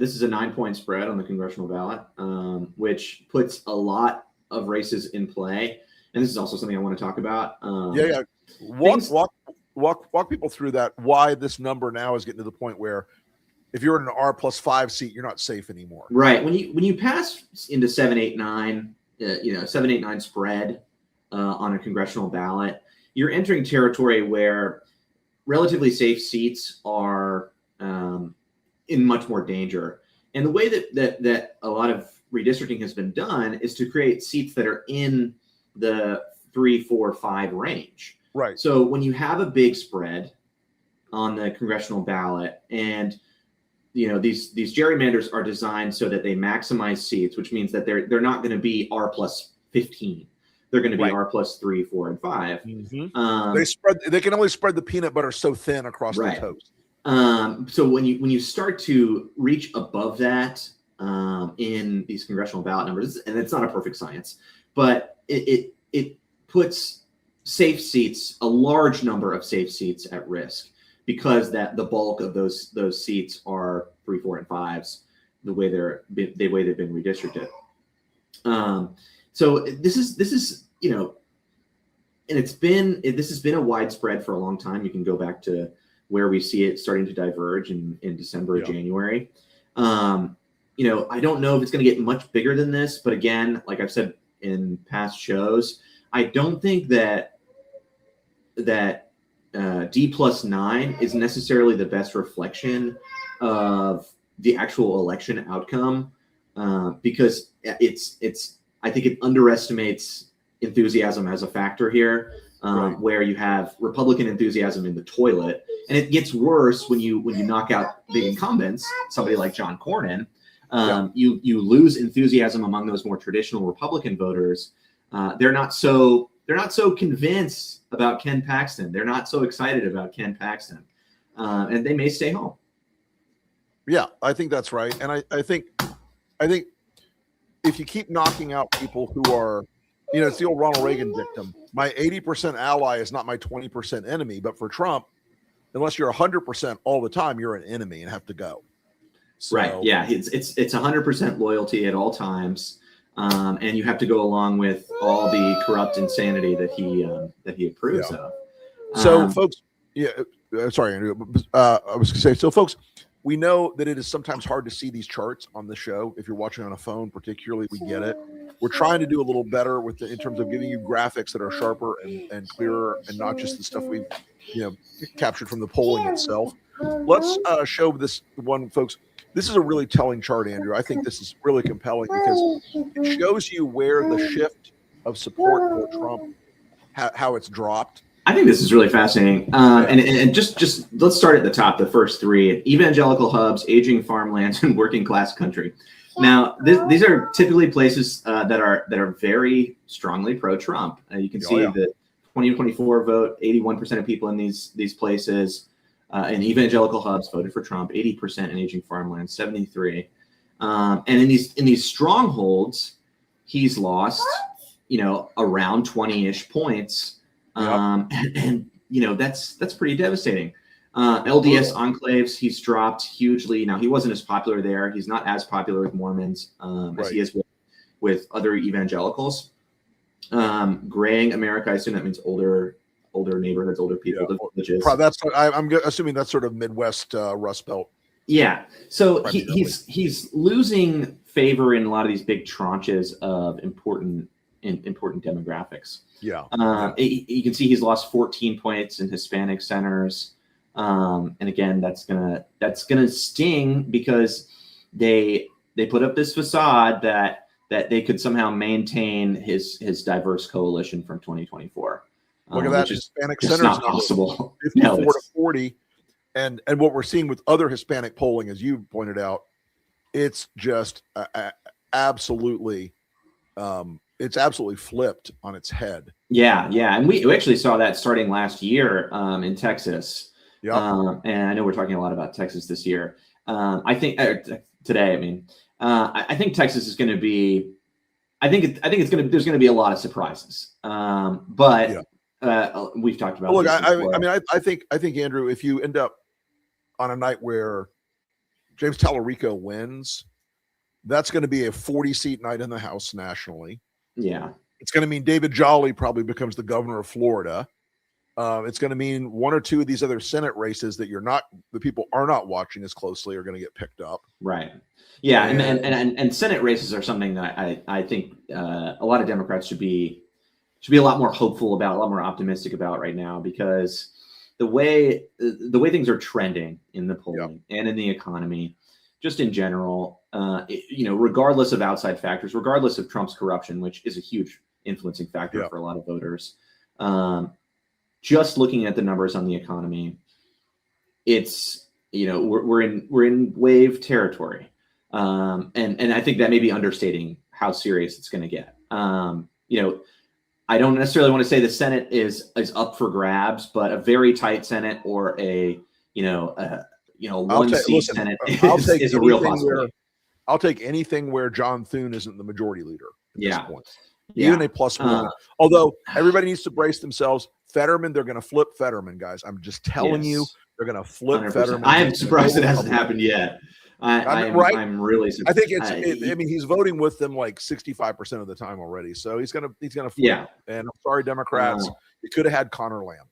This is a 9-point spread on the congressional ballot, which puts a lot of races in play. And this is also something I want to talk about. Walk people through that. Why this number now is getting to the point where if you're in an R+5 seat, you're not safe anymore. Right. When you pass into 7, 8, 9, 7, 8, 9 spread on a congressional ballot, you're entering territory where relatively safe seats are in much more danger. And the way that a lot of redistricting has been done is to create seats that are in the 3, 4, 5 range. Right. So when you have a big spread on the congressional ballot, and these gerrymanders are designed so that they maximize seats, which means that they're not going to be R+15. They're going to be R+3, 4, and 5. Mm-hmm. They can only spread the peanut butter so thin across the toast. So when you start to reach above that in these congressional ballot numbers, and it's not a perfect science, but it puts safe seats, a large number of safe seats, at risk, because the bulk of those seats are 3, 4, and 5s, the way they've been redistricted. So this is and this has been a widespread for a long time. You can go back to where we see it starting to diverge in December, January. I don't know if it's going to get much bigger than this, but again, like I've said in past shows, I don't think that D+9 is necessarily the best reflection of the actual election outcome, because I think it underestimates enthusiasm as a factor here, where you have Republican enthusiasm in the toilet, and it gets worse when you knock out big incumbents, somebody like John Cornyn. You lose enthusiasm among those more traditional Republican voters. They're not so convinced about Ken Paxton. They're not so excited about Ken Paxton, and they may stay home. Yeah, I think that's right, and I think if you keep knocking out people who are, it's the old Ronald Reagan dictum: my 80% ally is not my 20% enemy. But for Trump, unless you're 100% all the time, you're an enemy and have to go. So, right? Yeah, it's 100% loyalty at all times. And you have to go along with all the corrupt insanity that he approves of. So, folks, sorry, Andrew. I was going to say, so, folks, we know that it is sometimes hard to see these charts on the show. If you're watching on a phone, particularly, we get it. We're trying to do a little better in terms of giving you graphics that are sharper and clearer, and not just the stuff we've captured from the polling itself. Let's show this one, folks. This is a really telling chart, Andrew. I think this is really compelling because it shows you where the shift of support for Trump, how it's dropped. I think this is really fascinating. And just let's start at the top, the first three: evangelical hubs, aging farmlands, and working class country. Now, these are typically places that are very strongly pro-Trump. You can see the 2024 vote: 81% of people in these places. And evangelical hubs voted for Trump, 80% in aging farmland, 73. And in these strongholds, he's lost, around 20-ish points. And that's pretty devastating. LDS enclaves, he's dropped hugely. Now, he wasn't as popular there. He's not as popular with Mormons as he is with other evangelicals. Graying America, I assume that means older neighborhoods, older people, villages. I'm assuming that's sort of Midwest Rust Belt. Yeah. So he's losing favor in a lot of these big tranches of important demographics. Yeah. You can see he's lost 14 points in Hispanic centers. And again, that's gonna sting because they put up this facade that they could somehow maintain his diverse coalition from 2024. Look at that, Hispanic centers not possible. 54 to 40, and what we're seeing with other Hispanic polling, as you pointed out, it's just absolutely, it's absolutely flipped on its head. Yeah, and we actually saw that starting last year in Texas. Yeah, and I know we're talking a lot about Texas this year. I think today. I mean, I think Texas is going to be. I think there's going to be a lot of surprises. But. Yeah. We've talked about. Look, I think Andrew, if you end up on a night where James Tallarico wins, that's going to be a 40-seat night in the House nationally. Yeah. It's going to mean David Jolly probably becomes the governor of Florida. It's going to mean one or two of these other Senate races that the people are not watching as closely are going to get picked up. Right. Yeah. And Senate races are something that I think a lot of Democrats should be a lot more hopeful about, a lot more optimistic about right now, because the way things are trending in the polling and in the economy, just in general, regardless of outside factors, regardless of Trump's corruption, which is a huge influencing factor for a lot of voters, just looking at the numbers on the economy, it's, we're in wave territory. And I think that may be understating how serious it's going to get. I don't necessarily want to say the Senate is up for grabs, but a very tight Senate or a one seat Senate is a real possibility. I'll take anything where John Thune isn't the majority leader at this point. Yeah. Even a +1. Although everybody needs to brace themselves. Fetterman, they're going to flip Fetterman, guys. I'm just telling you, they're going to flip 100%. Fetterman. I am surprised it hasn't happened yet. I'm really surprised. I think he's voting with them like 65% of the time already. So he's gonna flip. Yeah. And I'm sorry, Democrats, you could have had Connor Lamb.